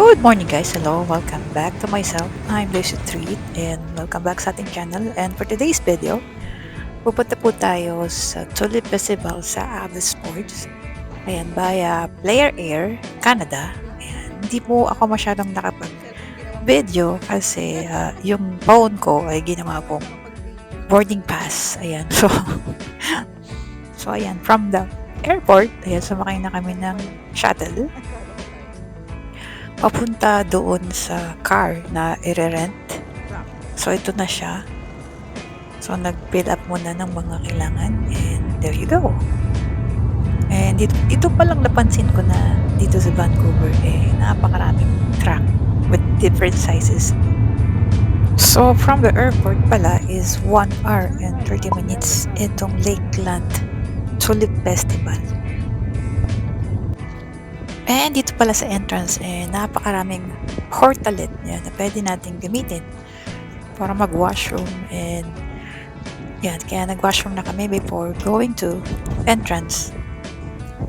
Good morning guys, hello, welcome back to myself. I'm Lucy Treat and welcome back sa ating channel. And for today's video, pupunta po tayo sa Tulip Festival sa Avis Sports. Ayan, via Player Air, Canada. Ayan, hindi po ako masyadong nakapag-video kasi yung phone ko ay ginawa pong boarding pass. Ayan, so ayan, from the airport, ayan, sumakay na kami ng shuttle papunta doon sa car na i-rent. So, ito na siya. So, nag-fill up muna ng mga kailangan and there you go. And ito palang napansin ko na dito sa Vancouver napakaraming truck with different sizes. So, from the airport pala is 1 hour and 30 minutes itong Lakeland Tulip Festival. And dito pala sa entrance, napakaraming portalet yan na pwede natin gamitin para mag-washroom. And yan, kaya nag-washroom na kami before going to entrance.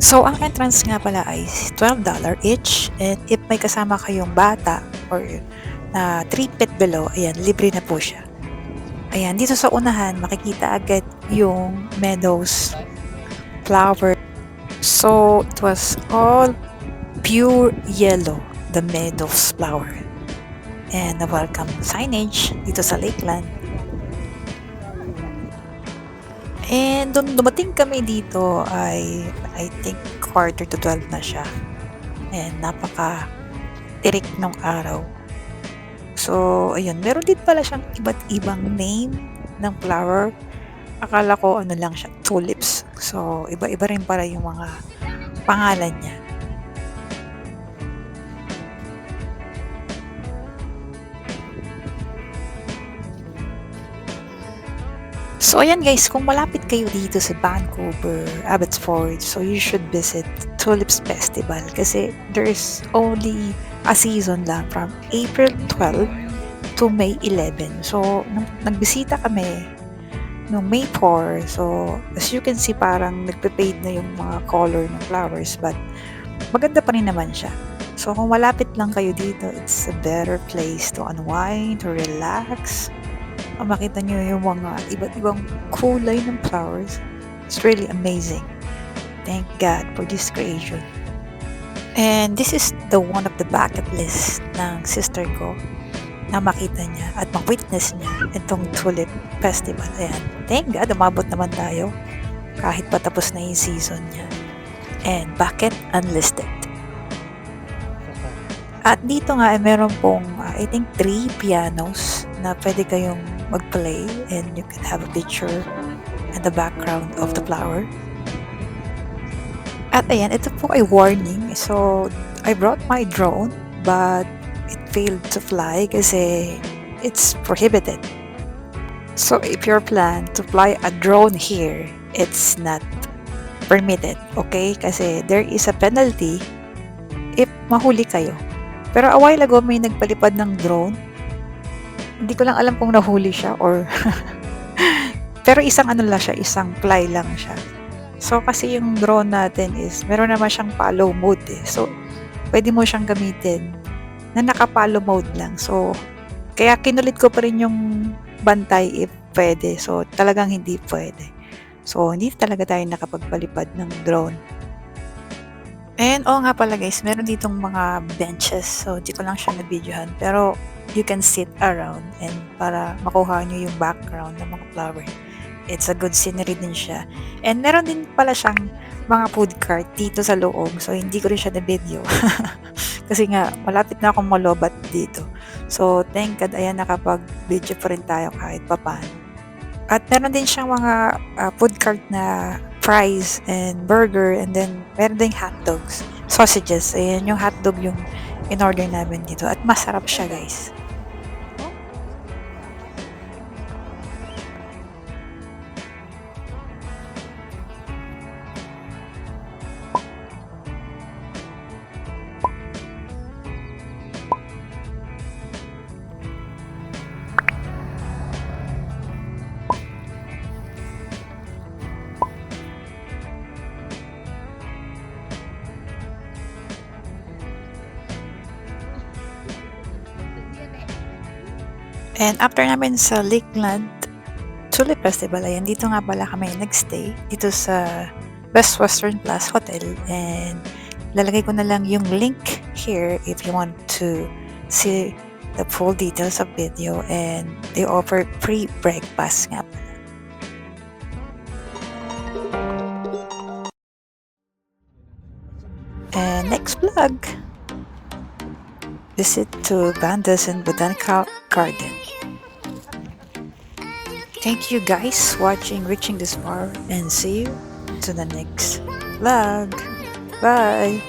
So, ang entrance nga pala ay $12 each. And if may kasama kayong bata or na 3 feet below, ayan, libre na po siya. Ayan, dito sa unahan, makikita agad yung meadows flower. So, it was all pure yellow, the meadows flower. And the welcome signage dito sa Lakeland. And dumating kami dito ay I think quarter to 12 na siya. And napaka-tirik nung araw. So, ayun, meron din pala siyang iba't ibang name ng flower. Akala ko ano lang siya, tulips. So, iba-iba rin pala yung mga pangalan niya. So ayan guys, kung malapit kayo dito sa Vancouver, Abbotsford, so you should visit Tulips Festival kasi there's only a season lang from April 12 to May 11. So nagbisita kami noong May 4. So as you can see, parang nagpe-fade na yung mga color ng flowers but maganda pa rin naman siya. So kung malapit lang kayo dito, it's a better place to unwind, to relax. Makita nyo yung mga iba't ibang kulay ng flowers. It's really amazing. Thank God for this creation. And this is the one of the bucket list ng sister ko na makita niya at ma-witness niya itong Tulip Festival. Ayan. Thank God, umabot naman tayo kahit patapos na yung season niya. And bucket unlisted. At dito nga ay meron pong I think 3 pianos na pwede kayong mag-play and you can have a picture in the background of the flower. At ayan, ito po ay warning. So, I brought my drone but it failed to fly kasi it's prohibited. So, if your plan to fly a drone here, it's not permitted, okay? Kasi there is a penalty if mahuli kayo. Pero a while ago may nagpalipad ng drone. Hindi ko lang alam kung nahuli siya or pero isang ano lang siya, isang fly lang siya. So kasi yung drone natin is meron naman siyang follow mode So pwede mo siyang gamitin na naka-follow mode lang. So kaya kinulit ko pa rin yung bantay if pwede. So talagang hindi pwede. So hindi talaga tayo nakapagpalipad ng drone. And nga pala guys, meron ditong mga benches. So di ko lang siya na-videohan pero you can sit around and para makuha nyo yung background ng mga flower. It's a good scenery din siya. And meron din pala siyang mga food cart dito sa loob. So, hindi ko rin siya na-video. Kasi nga, malapit na akong malobat dito. So, thank God, ayan, nakapag-video pa rin tayo kahit papaano. At meron din siyang mga food cart na fries and burger and then meron din hotdogs, sausages. Ayan, yung hotdog yung in-order namin dito. At masarap siya, guys. And after namin sa Lakeland Tulip Festival, ayan, dito nga pala kami nagstay dito sa Best Western Plus Hotel, and lalagay ko na lang yung link here if you want to see the full details of video, and they offer free breakfast nga pala. And next vlog, visit to Van Dusen Botanical Garden. Thank you guys watching reaching this far, and see you to the next vlog. Bye.